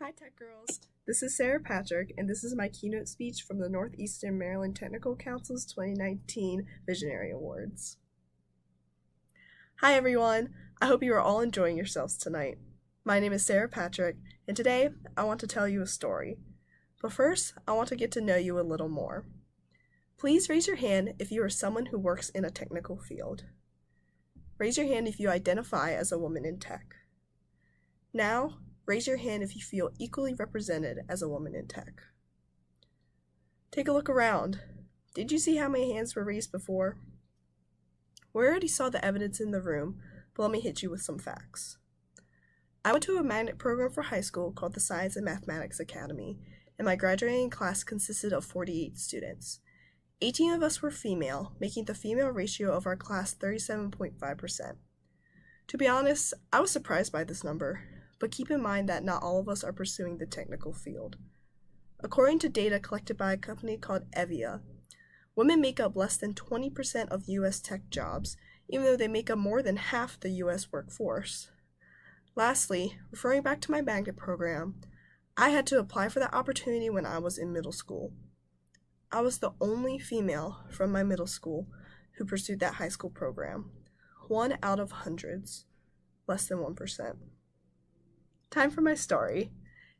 Hi, Tech Girls. This is Sarah Patrick, and this is my keynote speech from the Northeastern Maryland Technical Council's 2019 Visionary Awards. Hi, everyone. I hope you are all enjoying yourselves tonight. My name is Sarah Patrick, and today I want to tell you a story. But first, I want to get to know you a little more. Please raise your hand if you are someone who works in a technical field. Raise your hand if you identify as a woman in tech. Now, raise your hand if you feel equally represented as a woman in tech. Take a look around. Did you see how many hands were raised before? We already saw the evidence in the room, but let me hit you with some facts. I went to a magnet program for high school called the Science and Mathematics Academy, and my graduating class consisted of 48 students. 18 of us were female, making the female ratio of our class 37.5%. To be honest, I was surprised by this number, but keep in mind that not all of us are pursuing the technical field. According to data collected by a company called Evia, women make up less than 20% of U.S. tech jobs, even though they make up more than half the U.S. workforce. Lastly, referring back to my magnet program, I had to apply for that opportunity when I was in middle school. I was the only female from my middle school who pursued that high school program. 1 out of hundreds, less than 1%. Time for my story.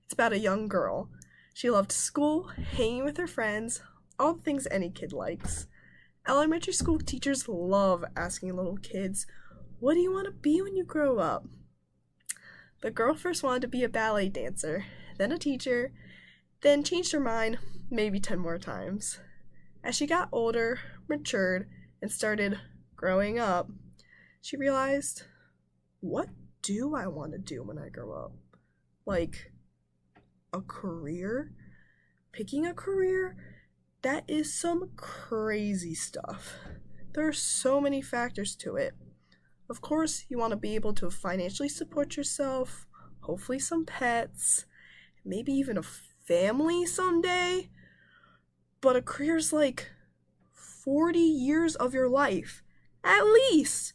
It's about a young girl. She loved school, hanging with her friends, all the things any kid likes. Elementary school teachers love asking little kids, "What do you want to be when you grow up?" The girl first wanted to be a ballet dancer, then a teacher, then changed her mind maybe 10 more times. As she got older, matured, and started growing up, she realized, what do I want to do when I grow up? Like, a career? Picking a career? That is some crazy stuff. There are so many factors to it. Of course, you want to be able to financially support yourself, hopefully some pets, maybe even a family someday. But a career's like 40 years of your life, at least.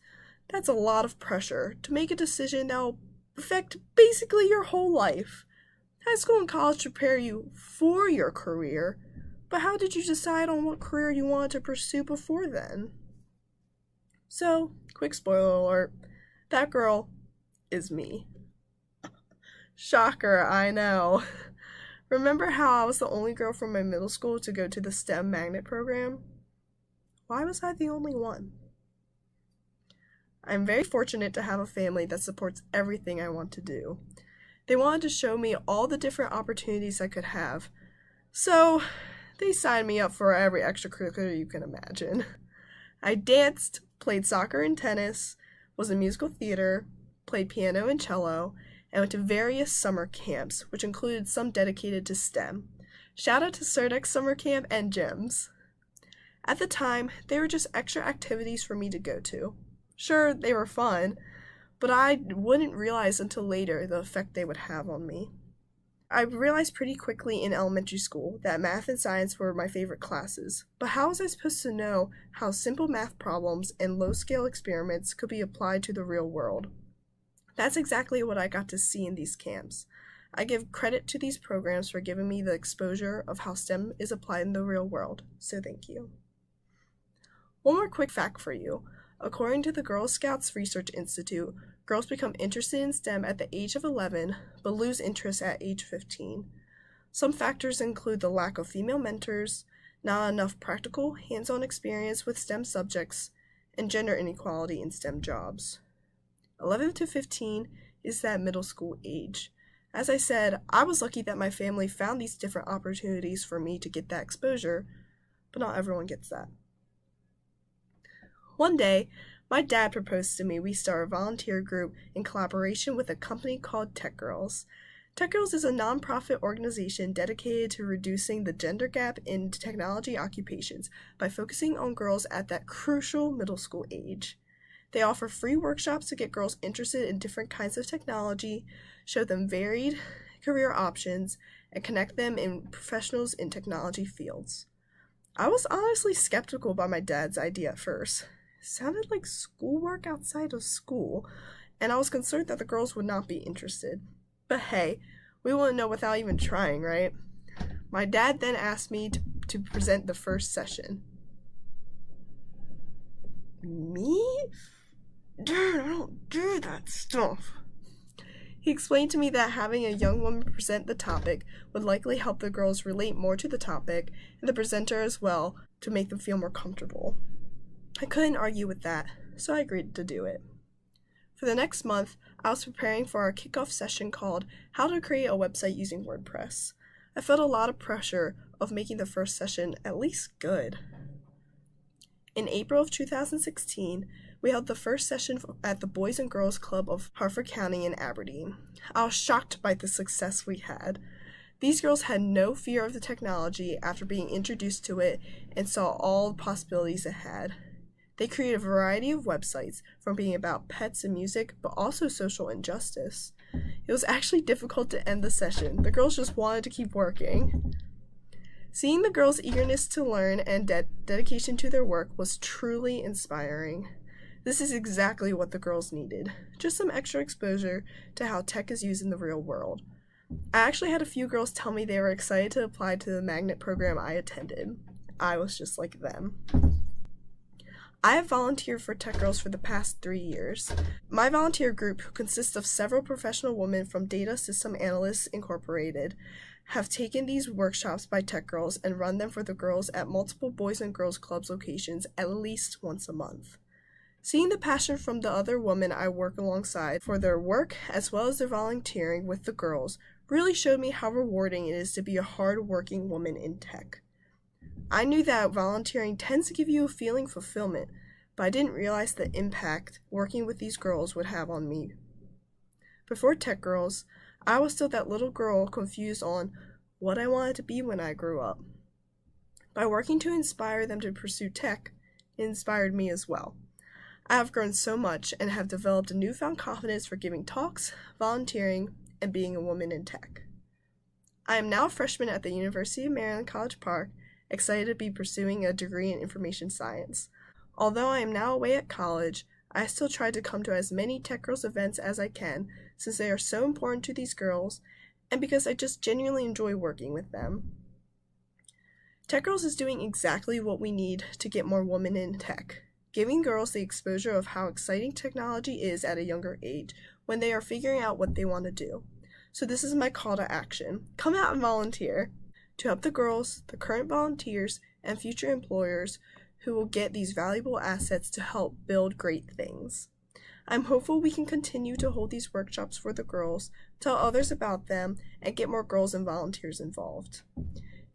That's a lot of pressure to make a decision that will affect basically your whole life. High school and college prepare you for your career, but how did you decide on what career you wanted to pursue before then? So, quick spoiler alert, that girl is me. Shocker, I know. Remember how I was the only girl from my middle school to go to the STEM magnet program? Why was I the only one? I'm very fortunate to have a family that supports everything I want to do. They wanted to show me all the different opportunities I could have, so they signed me up for every extracurricular you can imagine. I danced, played soccer and tennis, was in musical theater, played piano and cello, and went to various summer camps, which included some dedicated to STEM. Shout out to Surdex Summer Camp and gyms. At the time, they were just extra activities for me to go to. Sure, they were fun, but I wouldn't realize until later the effect they would have on me. I realized pretty quickly in elementary school that math and science were my favorite classes, but how was I supposed to know how simple math problems and low-scale experiments could be applied to the real world? That's exactly what I got to see in these camps. I give credit to these programs for giving me the exposure of how STEM is applied in the real world, so thank you. One more quick fact for you. According to the Girl Scouts Research Institute, girls become interested in STEM at the age of 11, but lose interest at age 15. Some factors include the lack of female mentors, not enough practical, hands-on experience with STEM subjects, and gender inequality in STEM jobs. 11 to 15 is that middle school age. As I said, I was lucky that my family found these different opportunities for me to get that exposure, but not everyone gets that. One day, my dad proposed to me we start a volunteer group in collaboration with a company called TechGirlz. TechGirlz is a nonprofit organization dedicated to reducing the gender gap in technology occupations by focusing on girls at that crucial middle school age. They offer free workshops to get girls interested in different kinds of technology, show them varied career options, and connect them in professionals in technology fields. I was honestly skeptical by my dad's idea at first. It sounded like schoolwork outside of school, and I was concerned that the girls would not be interested. But hey, We wouldn't know without even trying, right? My dad then asked me to present the first session. Me? Dad, I don't do that stuff. He explained to me that having a young woman present the topic would likely help the girls relate more to the topic and the presenter as well to make them feel more comfortable. I couldn't argue with that, so I agreed to do it. For the next month, I was preparing for our kickoff session called How to Create a Website Using WordPress. I felt a lot of pressure of making the first session at least good. In April of 2016, we held the first session at the Boys and Girls Club of Harford County in Aberdeen. I was shocked by the success we had. These girls had no fear of the technology after being introduced to it and saw all the possibilities it had. They created a variety of websites, from being about pets and music, but also social injustice. It was actually difficult to end the session. The girls just wanted to keep working. Seeing the girls' eagerness to learn and dedication to their work was truly inspiring. This is exactly what the girls needed, just some extra exposure to how tech is used in the real world. I actually had a few girls tell me they were excited to apply to the magnet program I attended. I was just like them. I have volunteered for TechGirlz for the past 3 years. My volunteer group, who consists of several professional women from Data System Analysts Incorporated, have taken these workshops by TechGirlz and run them for the girls at multiple Boys and Girls Clubs locations at least once a month. Seeing the passion from the other women I work alongside for their work as well as their volunteering with the girls really showed me how rewarding it is to be a hard-working woman in tech. I knew that volunteering tends to give you a feeling of fulfillment, but I didn't realize the impact working with these girls would have on me. Before TechGirlz, I was still that little girl confused on what I wanted to be when I grew up. By working to inspire them to pursue tech, it inspired me as well. I have grown so much and have developed a newfound confidence for giving talks, volunteering, and being a woman in tech. I am now a freshman at the University of Maryland College Park, excited to be pursuing a degree in information science. Although I am now away at college, I still try to come to as many TechGirlz events as I can since they are so important to these girls and because I just genuinely enjoy working with them. TechGirlz is doing exactly what we need to get more women in tech, giving girls the exposure of how exciting technology is at a younger age when they are figuring out what they want to do. So this is my call to action. Come out and volunteer to help the girls, the current volunteers, and future employers who will get these valuable assets to help build great things. I'm hopeful we can continue to hold these workshops for the girls, tell others about them, and get more girls and volunteers involved.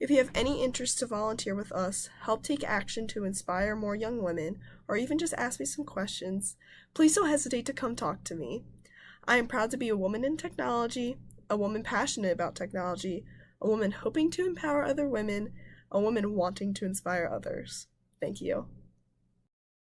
If you have any interest to volunteer with us, help take action to inspire more young women, or even just ask me some questions, please don't hesitate to come talk to me. I am proud to be a woman in technology, a woman passionate about technology, a woman hoping to empower other women, a woman wanting to inspire others. Thank you.